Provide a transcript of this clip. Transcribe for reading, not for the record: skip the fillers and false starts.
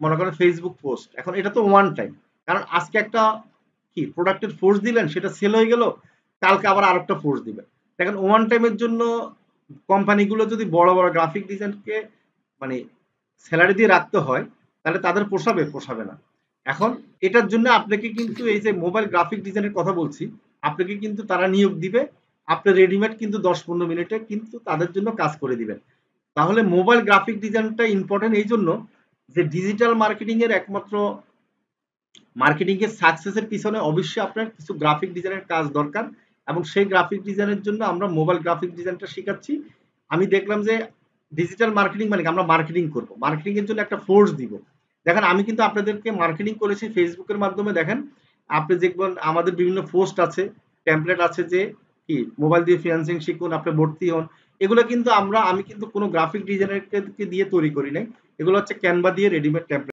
মনে করেন Facebook post, এখন এটা তো ওয়ান টাইম, কারণ আজকে একটা কি প্রোডাক্টের ফোর্স দিলেন, সেটা সেল হয়ে গেল, কালকে আবার আরেকটা ফোর্স দিবেন। দেখেন ওয়ান টাইমের জন্য কোম্পানিগুলো যদি বড় বড় গ্রাফিক ডিজাইনকে মানে স্যালারি দিয়ে রাখতে হয়, তাহলে তাদের পোষাবে পোষাবে না। এখন এটার জন্য আপনাকে কিন্তু এই যে মোবাইল গ্রাফিক ডিজাইনের কথা বলছি, আপনাকে কিন্তু তারা নিয়োগ দিবে, আপনি রেডিমেড কিন্তু 10-15 মিনিটে কিন্তু তাদের জন্য কাজ করে দিবেন। তাহলে মোবাইল গ্রাফিক ডিজাইনটা ইম্পর্টেন্ট এই জন্য যে ডিজিটাল মার্কেটিং এর একমাত্র মার্কেটিং এর সাকসেসের পিছনে অবশ্যই আপনার কিছু গ্রাফিক ডিজাইনের কাজ দরকার, এবং সেই গ্রাফিক ডিজাইনের জন্য আমরা মোবাইল গ্রাফিক ডিজাইনটা শেখাচ্ছি। আমি দেখলাম যে ডিজিটাল মার্কেটিং মানে আমরা মার্কেটিং করব, মার্কেটিং এর জন্য একটা ফোর্স দিব। দেখেন আমি কিন্তু আপনাদেরকে মার্কেটিং করেছি ফেসবুকের মাধ্যমে। দেখেন আপনি দেখবেন আমাদের বিভিন্ন পোস্ট আছে, টেমপ্লেট আছে যে কি মোবাইল দিয়ে ফ্রিল্যান্সিং শিখুন, আপনি ভর্তি হন। এগুলো কিন্তু আমি কিন্তু কোনো গ্রাফিক ডিজাইনারকে দিয়ে তৈরি করি নাই, এগুলো হচ্ছে ক্যানভা দিয়ে রেডিমেড টেমপ্লেট